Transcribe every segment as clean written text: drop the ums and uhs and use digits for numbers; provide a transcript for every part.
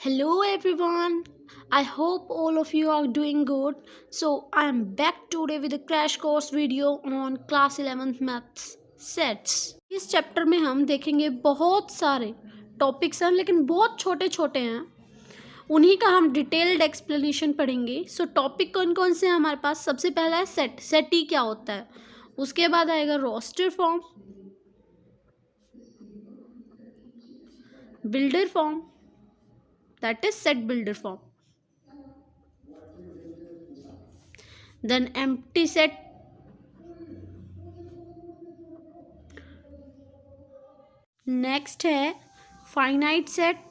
Hello everyone. I hope all of you are doing good. So I am back today with a crash course video on class 11th maths sets. इस chapter में हम देखेंगे बहुत सारे topics हैं लेकिन बहुत छोटे छोटे हैं, उन्हीं का हम डिटेल्ड एक्सप्लेनेशन पढ़ेंगे. सो टॉपिक कौन कौन से हैं हमारे पास. सबसे पहला है सेट. सेट ही क्या होता है. उसके बाद आएगा roster form, builder form, that is set builder form, then empty set, next है finite set,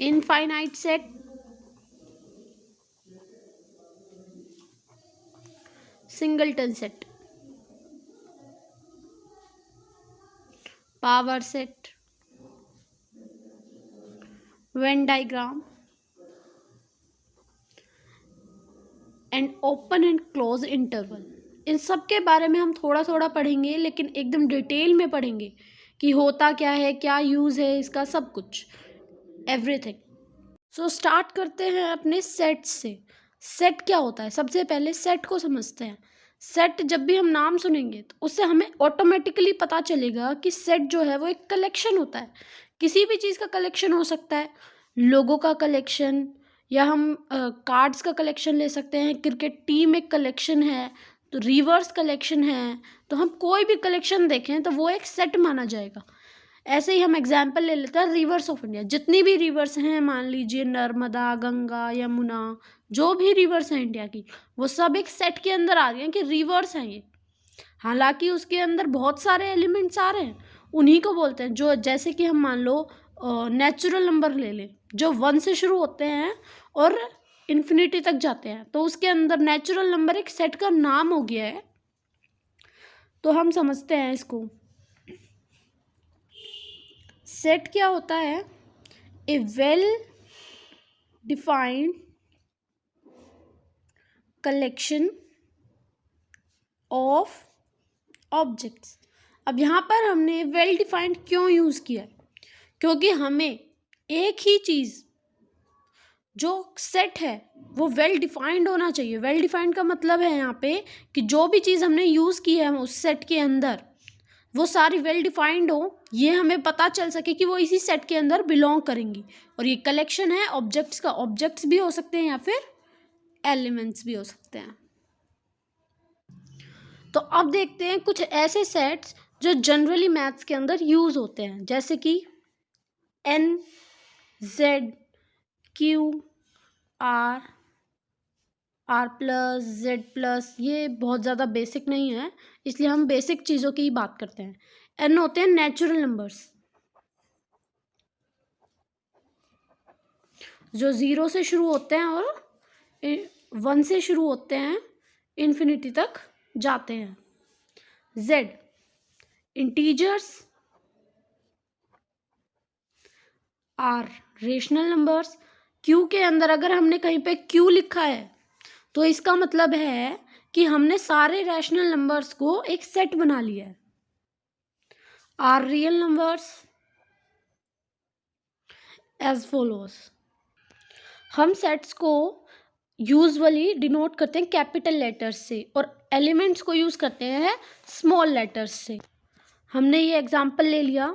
infinite set, singleton set, power set, Venn diagram and open and close interval. इन सब के बारे में हम थोड़ा थोड़ा पढ़ेंगे लेकिन एकदम डिटेल में पढ़ेंगे कि होता क्या है, क्या यूज़ है इसका, सब कुछ, एवरीथिंग. सो स्टार्ट करते हैं अपने सेट से. सेट क्या होता है. सबसे पहले सेट को समझते हैं. सेट जब भी हम नाम सुनेंगे तो उससे हमें ऑटोमेटिकली पता चलेगा कि सेट जो है वो एक कलेक्शन होता है. किसी भी चीज़ का कलेक्शन हो सकता है. लोगों का कलेक्शन, या हम कार्ड्स का कलेक्शन ले सकते हैं. क्रिकेट टीम एक कलेक्शन है, तो रिवर्स कलेक्शन है. तो हम कोई भी कलेक्शन देखें तो वो एक सेट माना जाएगा. ऐसे ही हम एग्जाम्पल ले लेते हैं रिवर्स ऑफ इंडिया. जितनी भी रिवर्स हैं, मान लीजिए नर्मदा, गंगा, यमुना, जो भी रिवर्स हैं इंडिया की, वो सब एक सेट के अंदर आ रही हैं कि रिवर्स हैं ये. हालांकि उसके अंदर बहुत सारे एलिमेंट्स आ रहे हैं, उन्हीं को बोलते हैं. जो जैसे कि हम मान लो नेचुरल नंबर ले लें जो 1 से शुरू होते हैं और इन्फिनिटी तक जाते हैं, तो उसके अंदर नेचुरल नंबर एक सेट का नाम हो गया है. तो हम समझते हैं इसको. सेट क्या होता है. A well defined collection of objects. अब यहाँ पर हमने वेल डिफाइंड क्यों यूज़ किया है, क्योंकि हमें एक ही चीज़ जो सेट है वो वेल डिफाइंड होना चाहिए. वेल डिफाइंड का मतलब है यहाँ पे कि जो भी चीज़ हमने यूज़ की है उस सेट के अंदर वो सारी वेल डिफाइंड हो, ये हमें पता चल सके कि वो इसी सेट के अंदर बिलोंग करेंगी. और ये कलेक्शन है ऑब्जेक्ट्स का. ऑब्जेक्ट्स भी हो सकते हैं या फिर एलिमेंट्स भी हो सकते हैं. तो अब देखते हैं कुछ ऐसे सेट्स जो जनरली मैथ्स के अंदर यूज़ होते हैं, जैसे कि N, Z, Q, R, R plus, Z plus. ये बहुत ज़्यादा बेसिक नहीं है, इसलिए हम बेसिक चीज़ों की ही बात करते हैं. एन होते हैं नेचुरल नंबर्स जो 0 से शुरू होते हैं और 1 से शुरू होते हैं, इन्फिनिटी तक जाते हैं. Z integers. R rational numbers. Q के अंदर अगर हमने कहीं पे क्यू लिखा है तो इसका मतलब है कि हमने सारे रैशनल नंबर्स को एक सेट बना लिया है. R real numbers as follows. हम सेट्स को यूजुअली डिनोट करते हैं कैपिटल लेटर्स से और एलिमेंट्स को यूज़ करते हैं स्मॉल लेटर्स से. हमने ये एग्जांपल ले लिया.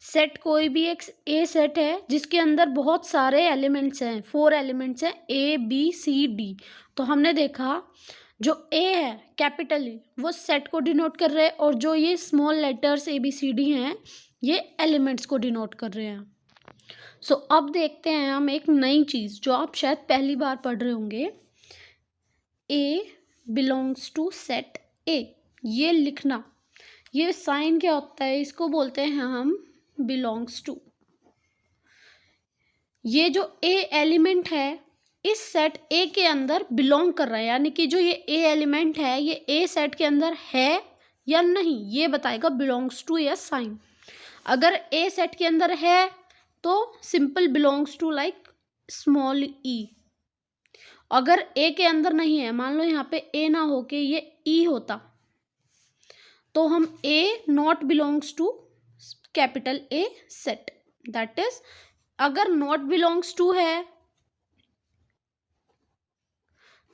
सेट कोई भी एक ए सेट है जिसके अंदर बहुत सारे एलिमेंट्स हैं, 4 एलिमेंट्स हैं, ए बी सी डी. तो हमने देखा जो ए है कैपिटल ए वो सेट को डिनोट कर रहे हैं, और जो ये small letters a b c d हैं ये एलिमेंट्स को डिनोट कर रहे हैं. सो अब देखते हैं हम एक नई चीज़ जो आप शायद पहली बार पढ़ रहे होंगे. ए बिलोंग्स टू सेट ए. ये लिखना, ये साइन क्या होता है, इसको बोलते हैं हम बिलोंग्स टू. ये जो ए एलिमेंट है इस सेट ए के अंदर बिलोंग कर रहा है, यानी कि जो ये ए एलिमेंट है ये ए सेट के अंदर है या नहीं ये बताएगा बिलोंग्स टू या साइन. अगर ए सेट के अंदर है तो simple belongs to like small E. अगर ए के अंदर नहीं है, मान लो यहाँ पे ए ना हो के ये ई होता, तो हम A not belongs to capital A set. That is अगर नॉट बिलोंग्स टू है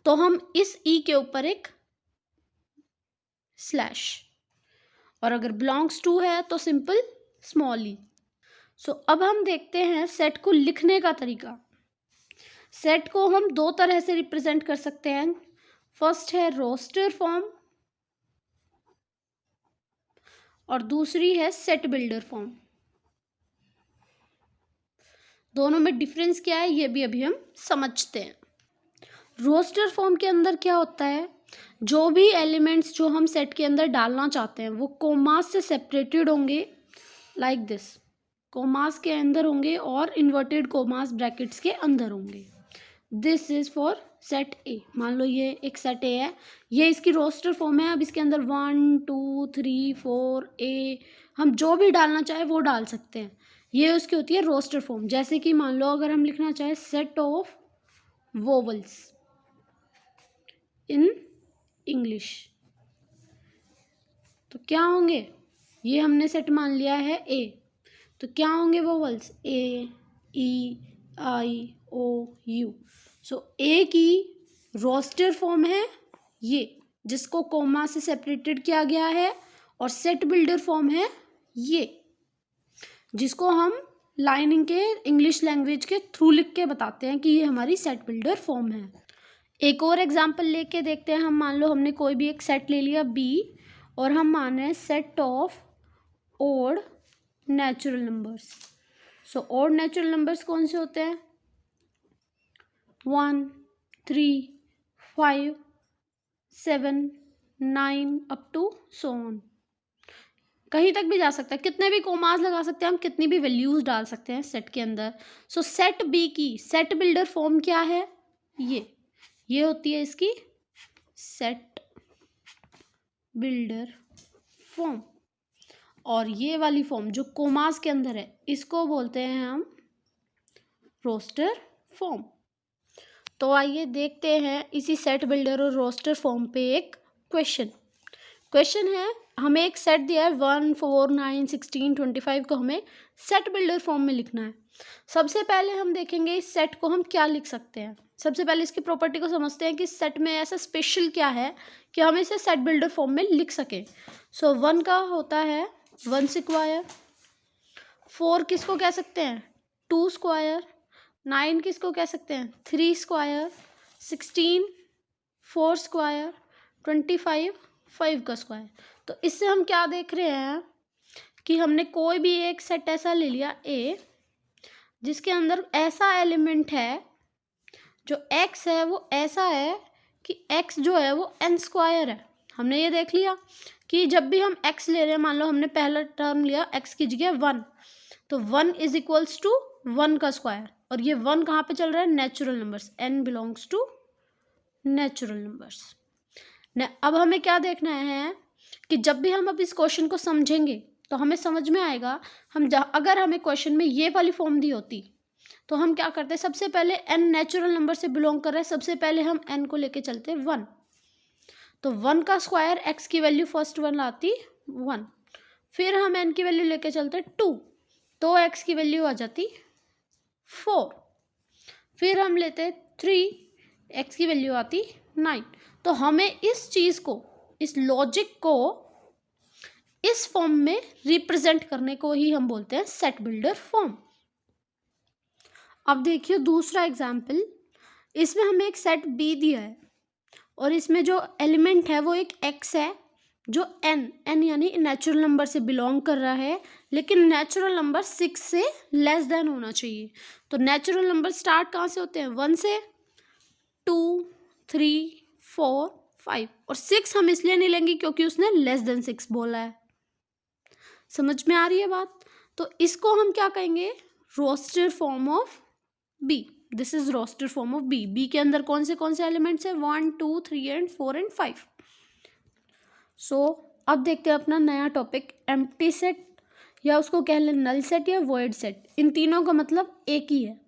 तो हम इस ई के ऊपर एक स्लैश, और अगर बिलोंग्स टू है तो सिंपल स्मॉल ई। सो अब हम देखते हैं सेट को लिखने का तरीका। सेट को हम दो तरह से रिप्रेजेंट कर सकते हैं। फर्स्ट है रोस्टर फॉर्म और दूसरी है सेट बिल्डर फॉर्म। दोनों में डिफरेंस क्या है ये भी अभी हम समझते हैं। रोस्टर फॉर्म के अंदर क्या होता है, जो भी एलिमेंट्स जो हम सेट के अंदर डालना चाहते हैं वो कोमास से सेपरेटेड होंगे, लाइक दिस, कोमास के अंदर होंगे और इन्वर्टेड कोमास ब्रैकेट्स के अंदर होंगे। दिस इज फॉर सेट ए। मान लो ये एक सेट ए है, ये इसकी रोस्टर फॉर्म है। अब इसके अंदर 1 2 3 4 ए हम जो भी डालना चाहे वो डाल सकते हैं। ये उसकी होती है रोस्टर फॉर्म। जैसे कि मान लो अगर हम लिखना चाहें set of vowels in English, तो क्या होंगे, ये हमने सेट मान लिया है ए, तो क्या होंगे vowels, A E I O you. सो ए की रोस्टर फॉर्म है ये, जिसको कोमा से सेपरेटेड किया गया है, और सेट बिल्डर फॉर्म है ये, जिसको हम लाइनिंग के इंग्लिश लैंग्वेज के थ्रू लिख के बताते हैं कि ये हमारी सेट बिल्डर फॉर्म है। एक और एग्जांपल लेके देखते हैं। हम मान लो हमने कोई भी एक सेट ले लिया बी, और हम मान रहे हैं set of odd natural numbers. So odd natural numbers कौन से होते हैं, 1 3 5 7 9 अप टू सो ऑन। कहीं तक भी जा सकता है, कितने भी कोमास लगा सकते हैं हम, कितनी भी वैल्यूज डाल सकते हैं सेट के अंदर। सो सेट बी की सेट बिल्डर फॉर्म क्या है, ये होती है इसकी सेट बिल्डर फॉर्म। और ये वाली फॉर्म जो कोमास के अंदर है इसको बोलते हैं हम रोस्टर फॉर्म। तो आइए देखते हैं इसी सेट बिल्डर और रोस्टर फॉर्म पे एक क्वेश्चन है। हमें एक सेट दिया है 1 4 9 16 25 को हमें सेट बिल्डर फॉर्म में लिखना है। सबसे पहले हम देखेंगे इस सेट को हम क्या लिख सकते हैं। सबसे पहले इसकी प्रॉपर्टी को समझते हैं कि इस सेट में ऐसा स्पेशल क्या है कि हम इसे सेट बिल्डर फॉर्म में लिख सकें। सो 1 का होता है 1 स्क्वायर, 4 किसको कह सकते हैं 2 स्क्वायर, 9 किसको कह सकते हैं 3 स्क्वायर, 16 4 स्क्वायर, 25 5 का स्क्वायर। तो इससे हम क्या देख रहे हैं कि हमने कोई भी एक सेट ऐसा ले लिया ए, जिसके अंदर ऐसा एलिमेंट है जो x है वो ऐसा है कि x जो है वो n स्क्वायर है। हमने ये देख लिया कि जब भी हम x ले रहे हैं, मान लो हमने पहला टर्म लिया x की जगह 1, तो 1 इज इक्वल्स टू 1 का स्क्वायर, और ये 1 कहाँ पे चल रहा है, natural numbers, n belongs to natural numbers. अब हमें क्या देखना है कि जब भी हम अब इस क्वेश्चन को समझेंगे तो हमें समझ में आएगा। हम अगर हमें क्वेश्चन में ये वाली फॉर्म दी होती तो हम क्या करते, सबसे पहले n नेचुरल नंबर से बिलोंग कर रहे हैं, सबसे पहले हम n को लेके चलते 1, तो 1 का स्क्वायर x की वैल्यू फर्स्ट 1 आती 1, फिर हम n की वैल्यू लेके चलते 2, तो x की वैल्यू आ जाती 4, फिर हम लेते 3, x की वैल्यू आती 9। तो हमें इस चीज़ को, इस लॉजिक को इस फॉर्म में रिप्रेजेंट करने को ही हम बोलते हैं सेट बिल्डर फॉर्म। अब देखिए दूसरा एग्जाम्पल, इसमें हमें एक सेट बी दिया है और इसमें जो एलिमेंट है वो एक x है जो n यानी नेचुरल नंबर से बिलोंग कर रहा है, लेकिन नेचुरल नंबर 6 से लेस देन होना चाहिए। तो नेचुरल नंबर स्टार्ट कहाँ से होते हैं, 1 से, 2 3 4 5, और 6 हम इसलिए नहीं लेंगे क्योंकि उसने लेस देन 6 बोला है। समझ में आ रही है बात। तो इसको हम क्या कहेंगे, roster form of B. This is roster form of B. B के अंदर कौन से एलिमेंट्स है, 1 2 3 एंड 4 एंड 5। सो अब देखते हैं अपना नया टॉपिक, एम्प्टी सेट, या उसको कह लें नल सेट या वॉइड सेट। इन तीनों का मतलब एक ही है,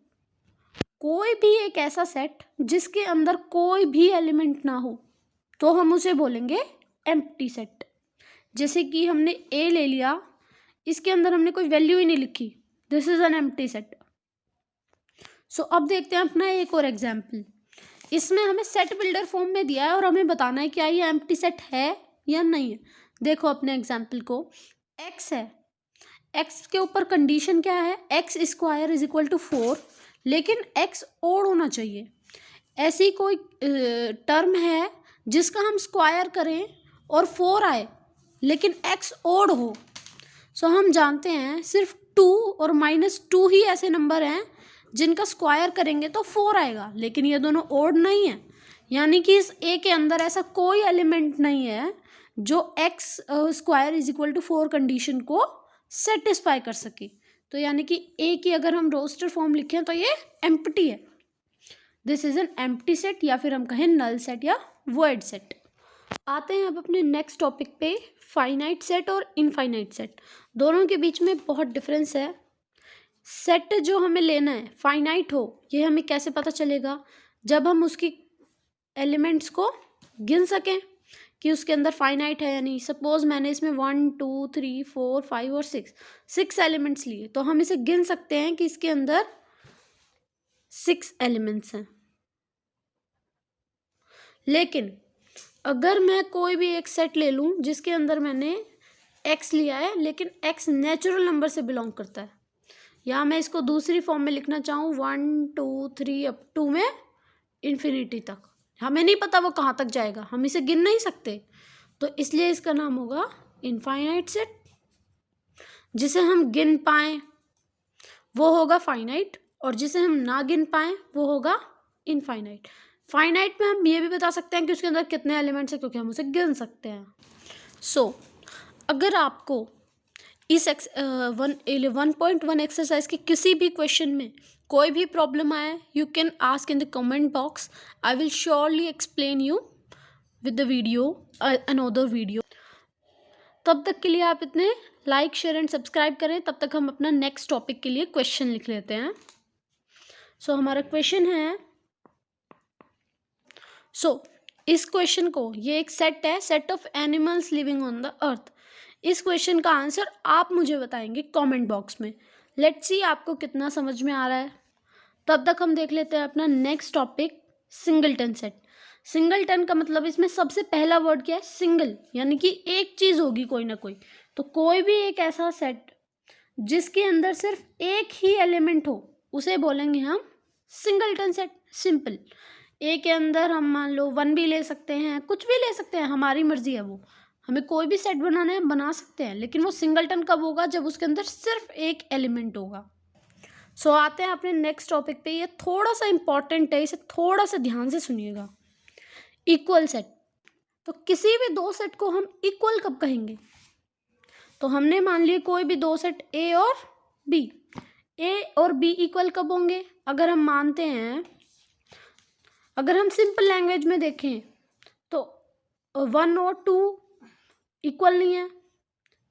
कोई भी एक ऐसा सेट जिसके अंदर कोई भी एलिमेंट ना हो तो हम उसे बोलेंगे एम्प्टी सेट। जैसे कि हमने ए ले लिया, इसके अंदर हमने कोई वैल्यू ही नहीं लिखी, this is an empty set. So अब देखते हैं अपना एक और एग्जाम्पल। इसमें हमें सेट बिल्डर फॉर्म में दिया है और हमें बताना है क्या ये एम्प्टी सेट है या नहीं है। देखो अपने एग्जाम्पल को, एक्स है, एक्स के ऊपर कंडीशन क्या है, x square is equal to 4, लेकिन एक्स ओड होना चाहिए। ऐसी कोई टर्म है जिसका हम स्क्वायर करें और 4 आए लेकिन एक्स ओड हो। सो हम जानते हैं सिर्फ 2 और -2 ही ऐसे नंबर हैं जिनका स्क्वायर करेंगे तो 4 आएगा, लेकिन ये दोनों ओड नहीं है। यानी कि इस ए के अंदर ऐसा कोई एलिमेंट नहीं है जो x square is equal to 4 condition को सेटिस्फाई कर सके। तो यानी कि ए की अगर हम रोस्टर फॉर्म लिखें तो ये एम्प्टी है। This is an empty set, या फिर हम कहें नल सेट या वॉइड सेट। आते हैं अब अपने नेक्स्ट टॉपिक पे, फाइनाइट सेट और इनफाइनाइट सेट। दोनों के बीच में बहुत डिफरेंस है। सेट जो हमें लेना है फाइनाइट हो, ये हमें कैसे पता चलेगा, जब हम उसकी एलिमेंट्स को गिन सकें कि उसके अंदर फाइनाइट है या नहीं। सपोज मैंने इसमें 1 2 3 4 5 और 6 एलिमेंट्स लिए, तो हम इसे गिन सकते हैं कि इसके अंदर 6 एलिमेंट्स हैं। लेकिन अगर मैं कोई भी एक सेट ले लूं जिसके अंदर मैंने x लिया है लेकिन x नेचुरल नंबर से बिलोंग करता है, या मैं इसको दूसरी फॉर्म में लिखना चाहूँ 1 2 3 अप टू में इन्फिनिटी तक, हमें नहीं पता वो कहाँ तक जाएगा, हम इसे गिन नहीं सकते, तो इसलिए इसका नाम होगा इनफाइनाइट सेट। जिसे हम गिन पाएँ वो होगा फाइनाइट, और जिसे हम ना गिन पाएँ वो होगा इनफाइनाइट। फाइनाइट में हम ये भी बता सकते हैं कि उसके अंदर कितने एलिमेंट्स हैं, क्योंकि हम उसे गिन सकते हैं। सो अगर आपको इस 1.1 एक्सरसाइज के किसी भी क्वेश्चन में कोई भी प्रॉब्लम आए, you can ask in the comment box. I will surely explain you with the video, another video. तब तक के लिए आप इतने लाइक शेयर एंड सब्सक्राइब करें। तब तक हम अपना नेक्स्ट टॉपिक के लिए क्वेश्चन लिख लेते हैं। सो हमारा क्वेश्चन है, इस क्वेश्चन को, ये एक सेट है, set of animals living on the earth. इस क्वेश्चन का आंसर आप मुझे बताएंगे कमेंट बॉक्स में। लेट्स सी आपको कितना समझ में आ रहा है। तब तक हम देख लेते हैं अपना next topic, singleton set. Singleton का मतलब इसमें सबसे पहला वर्ड क्या है, सिंगल, यानी कि एक चीज़ होगी कोई ना कोई। तो कोई भी एक ऐसा सेट जिसके अंदर सिर्फ एक ही एलिमेंट हो उसे बोलेंगे हम सिंगलटन सेट। सिंपल। ए के अंदर हम मान लो 1 भी ले सकते हैं, कुछ भी ले सकते हैं, हमारी मर्जी है वो, हमें कोई भी सेट बनाना है बना सकते हैं, लेकिन वो सिंगलटन कब होगा, जब उसके अंदर सिर्फ एक एलिमेंट होगा। सो आते हैं अपने नेक्स्ट टॉपिक पे। ये थोड़ा सा इंपॉर्टेंट है, इसे थोड़ा सा ध्यान से सुनिएगा। Equal set. तो किसी भी दो सेट को हम इक्वल कब कहेंगे, तो हमने मान लिया कोई भी दो सेट ए और बी, ए और बी इक्वल कब होंगे, अगर हम मानते हैं, अगर हम सिंपल लैंग्वेज में देखें तो 1 और 2 इक्वल नहीं है,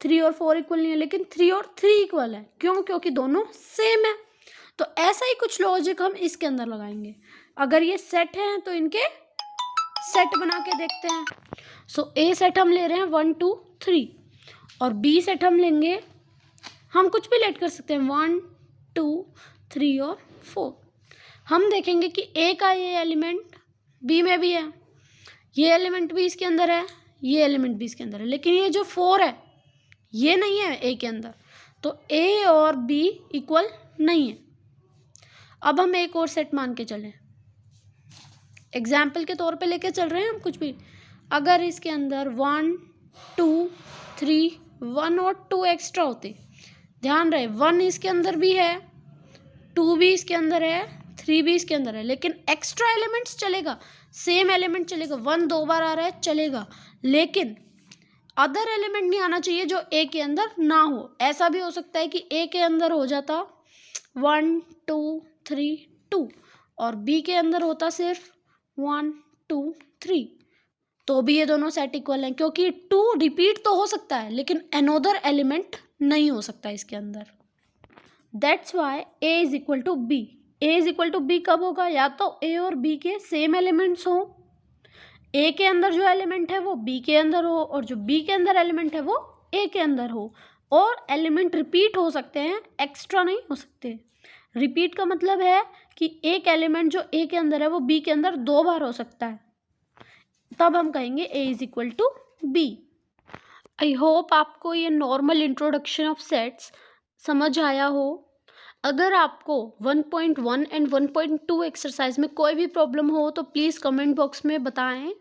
3 और 4 इक्वल नहीं है, लेकिन 3 और 3 इक्वल है। क्यों? क्योंकि दोनों सेम है। तो ऐसा ही कुछ लॉजिक हम इसके अंदर लगाएंगे। अगर ये सेट है तो इनके सेट बना के देखते हैं। सो ए सेट हम ले रहे हैं 1 2 3, और बी सेट हम लेंगे, हम कुछ भी लेट कर सकते हैं 1 2 3 और 4। हम देखेंगे कि ए का ये एलिमेंट बी में भी है, ये एलिमेंट भी इसके अंदर है, ये एलिमेंट भी इसके अंदर है, लेकिन ये जो 4 है ये नहीं है ए के अंदर, तो ए और बी इक्वल नहीं है। अब हम एक और सेट मान के चलें, एग्जाम्पल के तौर पे लेके चल रहे हैं हम कुछ भी। अगर इसके अंदर 1 2 3 1 और 2 एक्स्ट्रा होते, ध्यान रहे 1 इसके अंदर भी है, 2 भी इसके अंदर है, 3 भी इसके अंदर है, लेकिन एक्स्ट्रा एलिमेंट्स चलेगा, सेम एलिमेंट चलेगा, 1 2 बार आ रहा है चलेगा, लेकिन अदर एलिमेंट नहीं आना चाहिए जो ए के अंदर ना हो। ऐसा भी हो सकता है कि ए के अंदर हो जाता 1 2 3 2 और बी के अंदर होता सिर्फ 1 2 3, तो भी ये दोनों सेट इक्वल हैं, क्योंकि 2 रिपीट तो हो सकता है लेकिन अनदर एलिमेंट नहीं हो सकता इसके अंदर। That's why A is equal to B. A is equal to B कब होगा, या तो ए और बी के सेम एलिमेंट्स हो, ए के अंदर जो एलिमेंट है वो बी के अंदर हो, और जो बी के अंदर एलिमेंट है वो ए के अंदर हो। और एलिमेंट रिपीट हो सकते हैं, एक्स्ट्रा नहीं हो सकते। रिपीट का मतलब है कि एक एलिमेंट जो ए के अंदर है वो बी के अंदर 2 बार हो सकता है, तब हम कहेंगे A is equal to B. I hope आपको ये नॉर्मल इंट्रोडक्शन ऑफ सेट्स समझ आया हो। अगर आपको 1.1 एंड 1.2 एक्सरसाइज में कोई भी प्रॉब्लम हो तो प्लीज़ कमेंट बॉक्स में बताएं।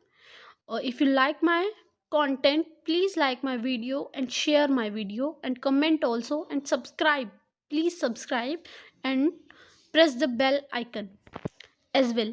और if you like my content, please like my video and share my video and comment also and subscribe. Please subscribe and press the bell icon as well.